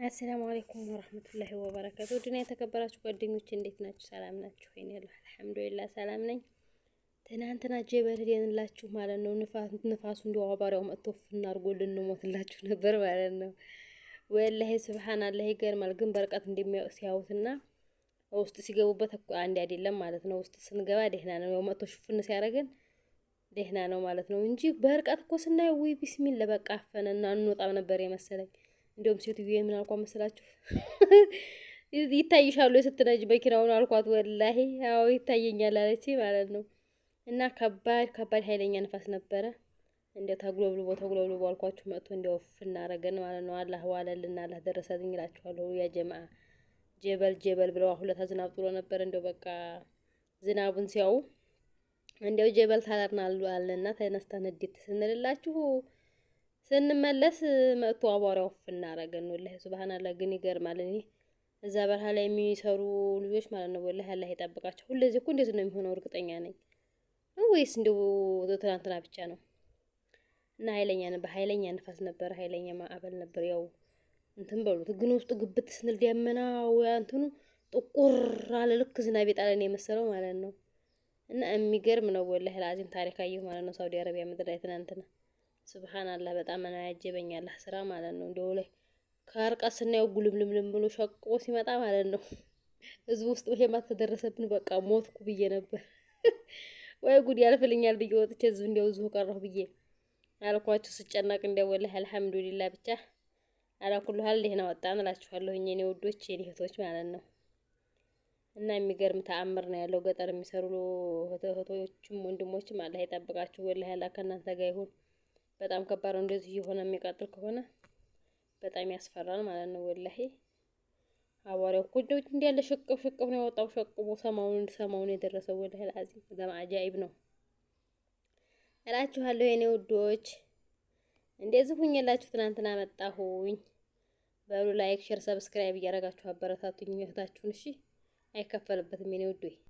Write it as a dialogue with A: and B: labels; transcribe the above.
A: አሰላሙ አለይኩም ወራህመቱላሂ ወበረካቱ። ድና የተከበራችሁ ጓደኞቼ እንዴት ናችሁ? ሰላም ናችሁ? እኔ አልሐምዱሊላህ ሰላም ነኝ። ትናንትና ጀበል ሄደንላችሁ ማለት ነው። ንፋሱ እንዲያው አባሪያው መጥቶ ፍና አድርጎልን እንሞትላችሁ ነበር ማለት ነው። ወላሂ ሱብሃንአላህ ይገርማል። ግን በርቀት ሲያዩትና ውስጥ ሲገቡበት እኮ አንድ አይደለም ማለት ነው። ውስጥ ስንገባ ደህና ነው፣ ያው መጥቶ ሽፍን ሲያደርገን ደህና ነው ማለት ነው እንጂ በርቀት እኮ ስናየው ወይ ቢስሚላ በቃ አፈነና እንወጣም ነበር የመሰለኝ። እንደውም ሴትዮ ምን አልኳት መሰላችሁ? ይታይሻሉ ስትነጅ መኪናውን አልኳት። ወላሂ አዎ ይታየኛል አለች ማለት ነው። እና ከባድ ኃይለኛ ንፋስ ነበረ። እንደው ተጉለብልቦ አልኳችሁ መጥቶ እንደው ፍናረገን ማለት ነው። አላህ ዋለልና አላህ ደረሰልኝ እላችኋለሁ። ያ ጀማዓ ጀበል ብለው ሁለት ዝናብ ጥሎ ነበር። እንደው በቃ ዝናቡን ሲያው እንደው ጀበል ታላርናል አለና ተነስተን እንዴት ስንልላችሁ ስንመለስ መጥቶ አቧራው ፍናረገን። ወላሂ ሱብሃንአላህ ግን ይገርማል። እኔ እዛ በረሃ ላይ የሚሰሩ ልጆች ማለት ነው ወላሂ አላህ ይጠብቃቸው። ሁሌዚህ እኮ እንደዚህ ነው የሚሆነው እርግጠኛ ነኝ። ወይስ እንደው ትናንትና ብቻ ነው? እና ኃይለኛ ንፋስ ነበር፣ ኃይለኛ ማዕበል ነበር። ያው እንትን በሉት ግን ውስጡ ግብት ስንል ደመናው እንትኑ ጥቁር አለ ልክ ዝናብ የጣለን የመሰለው ማለት ነው። እና የሚገርም ነው ወላሂ ላዚም ታሪክ አየሁ ማለት ነው ሳውዲ አረቢያ ምድር ላይ ትናንትና። ሱብሃንአላህ በጣም ነው ያጀበኛል ስራ ማለት ነው። እንደው ላይ ከርቀት ስናየው ጉልምልምልም ብሎ ሸቆ ሲመጣ ማለት ነው እዚህ ውስጥ ይሄማ ተደረሰብን በቃ ሞትኩ ብዬ ነበር። ወይ ጉድ ያልፍልኛል ብዬ ወጥቼ እዚሁ ቀረሁ ብዬ አልኳችሁ ስጨነቅ። እንደው ወላሂ አልሐምዱሊላህ ብቻ አላኩሉ ሀል ደህና ወጣን እላችኋለሁ እኔ ውዶች የኔ እህቶች ማለት ነው። እና የሚገርም ተአምር ነው ያለው ገጠር የሚሰሩ እህቶችም ወንድሞችም አላህ ይጠብቃችሁ። ወላሂ አላህ ከእናንተ ጋር ይሁን። በጣም ከባድ ነው እንደዚህ የሆነ የሚቀጥል ከሆነ በጣም ያስፈራል ማለት ነው። ወላሂ አቧራው እኮ እንዲያለ ሽቅብ ነው የወጣው። ሸቅቦ ሰማውን የደረሰው ወላሂ አዚም በጣም አጃኢብ ነው እላችኋለሁ የኔ ውዶች። እንደዚህ ሁኝላችሁ ትናንትና መጣሁኝ። በሉ ላይክ፣ ሼር፣ ሰብስክራይብ እያደረጋችሁ አበረታቱኝ እህታችሁን። እሺ አይከፈልበትም የኔ ውዶች።